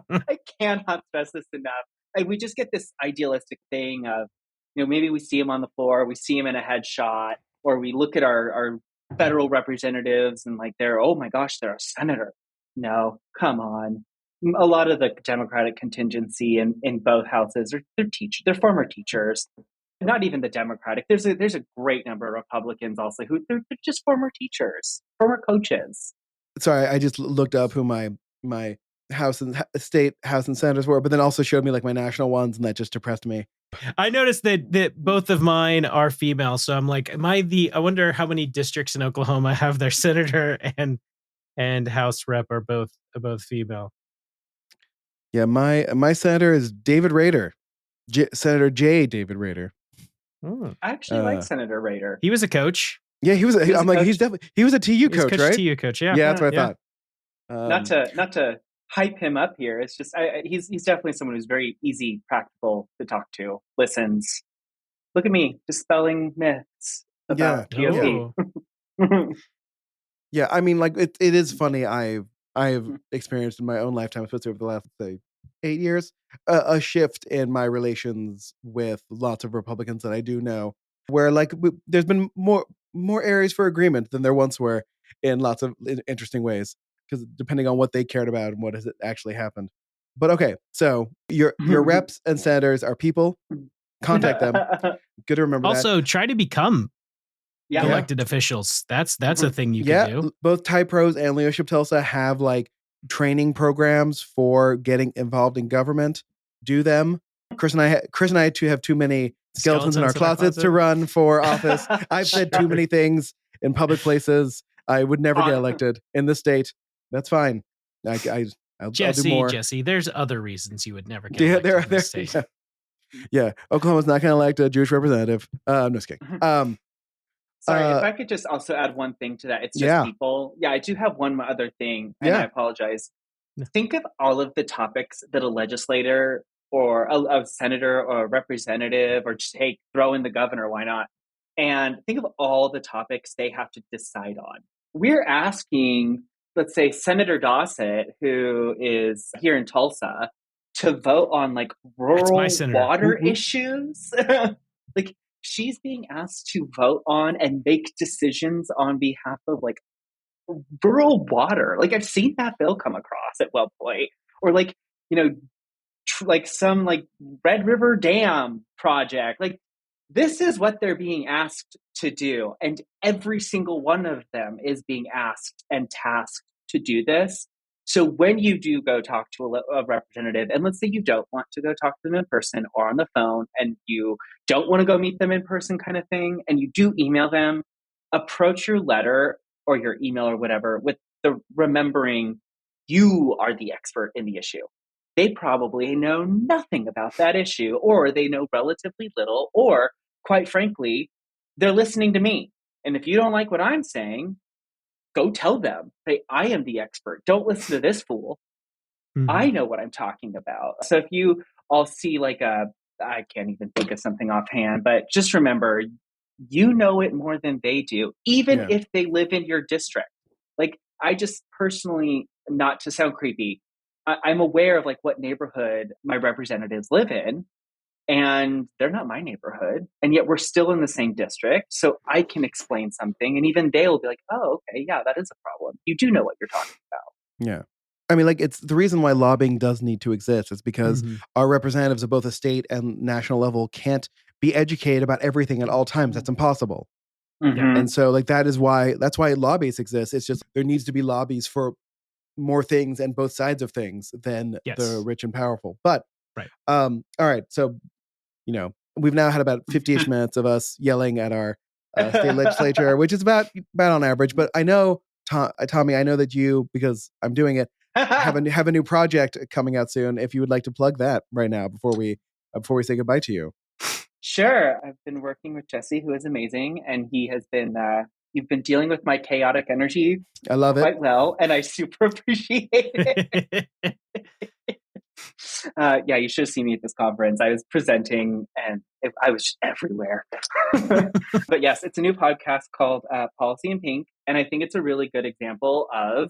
S3: I cannot stress this enough. And we just get this idealistic thing of, maybe we see them on the floor, we see them in a headshot, or we look at our federal representatives and like oh my gosh, they're a senator. No, come on. A lot of the Democratic contingency in both houses they're former teachers. Not even the Democratic. There's a great number of Republicans also who they're just former teachers, former coaches.
S1: Sorry, I just looked up who my state House and Senators were, but then also showed me like my national ones, and that just depressed me.
S2: I noticed that both of mine are female, so I'm like, I wonder how many districts in Oklahoma have their senator and House rep are both female.
S1: Yeah, my senator is David Rader, Senator J. David Rader.
S3: I actually like Senator Rader.
S2: He was a coach.
S1: Yeah, he was a TU coach, right?
S2: TU coach, yeah.
S1: Yeah, that's what I thought.
S3: Not to hype him up here. It's just he's definitely someone who's very easy, practical to talk to. Listens. Look at me dispelling myths about GOP.
S1: Yeah, I mean, like it is funny. I've experienced in my own lifetime, especially over the last 8 years, a shift in my relations with lots of Republicans that I do know, where like there's been more areas for agreement than there once were in lots of interesting ways, because depending on what they cared about and what has actually happened. But okay, so your reps and senators are people. Contact them. Good to remember.
S2: Also, try to become elected officials. That's a thing you can do.
S1: Both Ty Pros and Leadership Tulsa have like training programs for getting involved in government. Do them. Chris and I too have too many skeletons in our closets to run for office. I've said too many things in public places. I would never get elected in this state. That's fine. I'll do more.
S2: Jesse, there's other reasons you would never get elected in this state.
S1: Yeah. Oklahoma's not going to elect a Jewish representative. I'm just kidding.
S3: Sorry, if I could just also add one thing to that. It's just people. Yeah, I do have one other thing, and I apologize. Think of all of the topics that a legislator or a senator or a representative, or just, hey, throw in the governor, why not? And think of all the topics they have to decide on. We're asking, let's say, Senator Dossett, who is here in Tulsa, to vote on like rural water issues. Like, she's being asked to vote on and make decisions on behalf of like rural water. Like, I've seen that bill come across at one point, or like, like some like Red River Dam project. Like, this is what they're being asked to do. And every single one of them is being asked and tasked to do this. So when you do go talk to a representative, and let's say you don't want to go talk to them in person or on the phone, and you don't want to go meet them in person kind of thing, and you do email them, approach your letter or your email or whatever with the remembering you are the expert in the issue. They probably know nothing about that issue, or they know relatively little, or quite frankly, they're listening to me. And if you don't like what I'm saying, go tell them, hey, I am the expert. Don't listen to this fool. Mm-hmm. I know what I'm talking about. So if you all see like I can't even think of something offhand, but just remember, you know it more than they do, even if they live in your district. Like, I just personally, not to sound creepy, I'm aware of like what neighborhood my representatives live in, and they're not my neighborhood, and yet we're still in the same district. So I can explain something, and even they'll be like, oh, okay, yeah, that is a problem. You do know what you're talking about.
S1: Yeah. I mean, like, it's the reason why lobbying does need to exist is because our representatives at both a state and national level can't be educated about everything at all times. That's impossible. And so like, that's why lobbyists exist. It's just, there needs to be lobbies for more things and both sides of things than the rich and powerful. But, all right. So, we've now had about 50-ish minutes of us yelling at our state legislature, which is about on average. But I know, Tommy, I know that you, because I'm doing it, have a new project coming out soon. If you would like to plug that right now before we say goodbye to you.
S3: Sure. I've been working with Jesse, who is amazing, and he has been. You've been dealing with my chaotic energy.
S1: I love it
S3: quite well, and I super appreciate it. Yeah, you should have seen me at this conference. I was presenting, and I was just everywhere. But yes, it's a new podcast called Policy in Pink, and I think it's a really good example of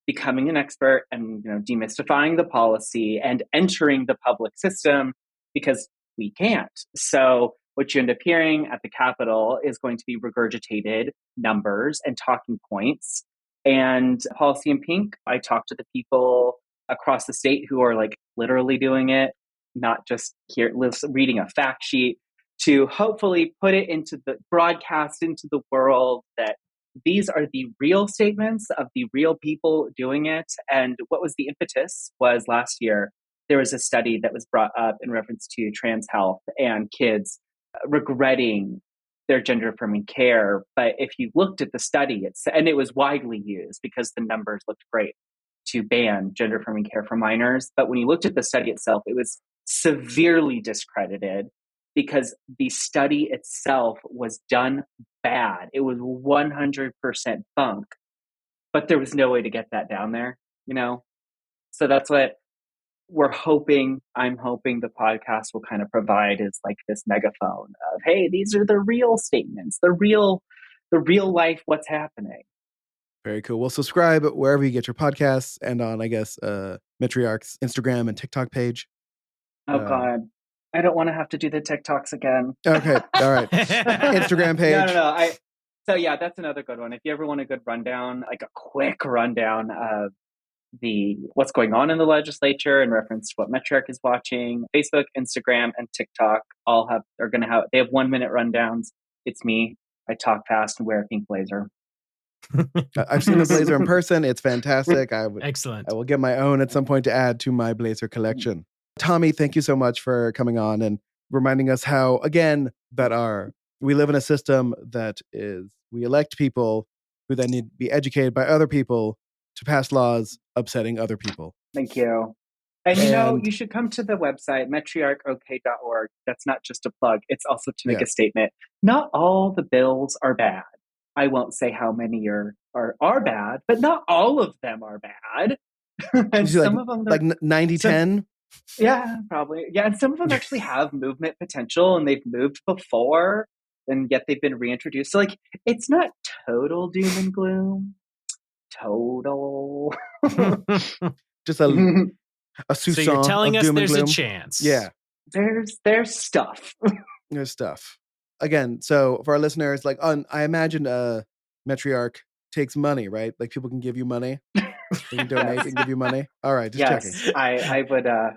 S3: becoming an expert and demystifying the policy and entering the public system, because we can't. So what you end up hearing at the Capitol is going to be regurgitated numbers and talking points. And Policy in Pink, I talk to the people across the state who are like literally doing it, not just here reading a fact sheet, to hopefully put it into the broadcast into the world that these are the real statements of the real people doing it. And what was the impetus was last year, there was a study that was brought up in reference to trans health and kids regretting their gender affirming care. But if you looked at the study, and it was widely used because the numbers looked great to ban gender affirming care for minors. But when you looked at the study itself, it was severely discredited because the study itself was done bad. It was 100% bunk, but there was no way to get that down there, So that's what I'm hoping the podcast will kind of provide, is like this megaphone of, hey, these are the real statements, the real life, what's happening.
S1: Very cool. Well, subscribe wherever you get your podcasts and on, I guess, Metriarch's Instagram and TikTok page.
S3: Oh, God. I don't want to have to do the TikToks again.
S1: Okay. All right. Instagram page.
S3: No. So yeah, that's another good one. If you ever want a good rundown, like a quick rundown of what's going on in the legislature in reference to what Metriarch is watching, Facebook, Instagram, and TikTok they have 1 minute rundowns. It's me. I talk fast and wear a pink blazer.
S1: I've seen the blazer in person. It's fantastic.
S2: Excellent.
S1: I will get my own at some point to add to my blazer collection. Tommy, thank you so much for coming on and reminding us how, again, we live in a system that we elect people who then need to be educated by other people to pass laws upsetting other people.
S3: Thank you. And you should come to the website, metriarchok.org. That's not just a plug. It's also to make a statement. Not all the bills are bad. I won't say how many are bad, but not all of them are bad. And some of them
S1: like 90-10?
S3: Yeah, probably. Yeah, and some of them actually have movement potential and they've moved before, and yet they've been reintroduced. So it's not total doom and gloom. Total.
S1: Just a soupçon.
S2: So you're telling us there's
S1: a
S2: chance.
S1: Yeah.
S3: There's stuff.
S1: There's stuff. Again, so for our listeners, I imagine Metriarch takes money, right? Like people can give you money. They can donate and give you money. All right, just checking.
S3: I would.
S2: I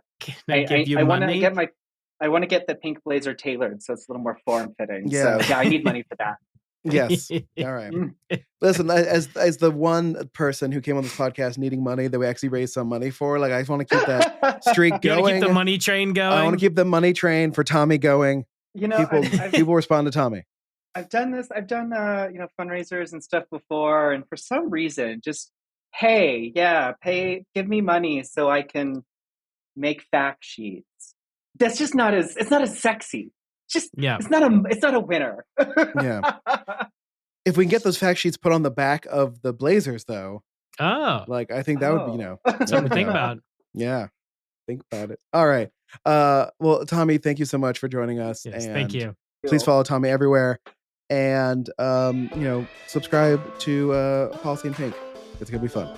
S3: want to get the pink blazer tailored so it's a little more form fitting.
S1: Yeah.
S3: So I need money for that.
S1: Yes. All right. Listen, as the one person who came on this podcast needing money that we actually raised some money for, I just want to keep that streak going.
S2: You want to keep the money train going?
S1: I want to keep the money train for Tommy going. People respond to Tommy.
S3: I've done this. I've done fundraisers and stuff before, and for some reason, just give me money so I can make fact sheets. That's just it's not as sexy. It's not a winner.
S1: Yeah. If we can get those fact sheets put on the back of the blazers, though.
S2: Oh.
S1: I think that would be,
S2: something to think about.
S1: Yeah. Think about it. All right. Well, Tommy, thank you so much for joining us.
S2: Yes,
S1: and
S2: thank you.
S1: Please follow Tommy everywhere. And, subscribe to Policy in Pink. It's going to be fun.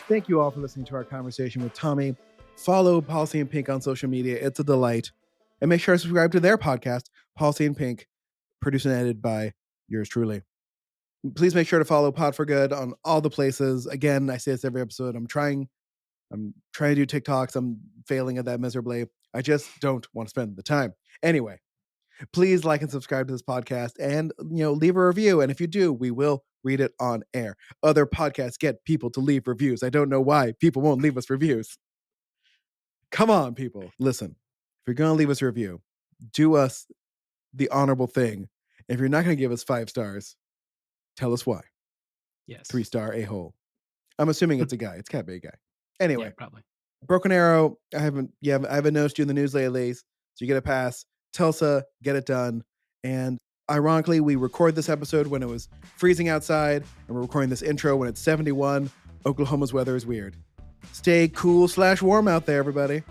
S1: Thank you all for listening to our conversation with Tommy. Follow Policy in Pink on social media. It's a delight. And make sure to subscribe to their podcast, Policy in Pink, produced and edited by yours truly. Please make sure to follow Pod for Good on all the places. Again, I say this every episode. I'm trying to do TikToks. I'm failing at that miserably. I just don't want to spend the time. Anyway, please like and subscribe to this podcast and, leave a review. And if you do, we will read it on air. Other podcasts get people to leave reviews. I don't know why people won't leave us reviews. Come on, people. Listen, if you're going to leave us a review, do us the honorable thing. If you're not going to give us 5 stars, tell us why.
S2: Yes.
S1: 3-star a-hole. I'm assuming it's a guy. It's gotta be a guy. Anyway,
S2: yeah, probably. Broken
S1: Arrow. I haven't noticed you in the news lately, so you get a pass. Tulsa, get it done. And ironically, we record this episode when it was freezing outside, and we're recording this intro when it's 71. Oklahoma's weather is weird. Stay cool/warm out there, everybody.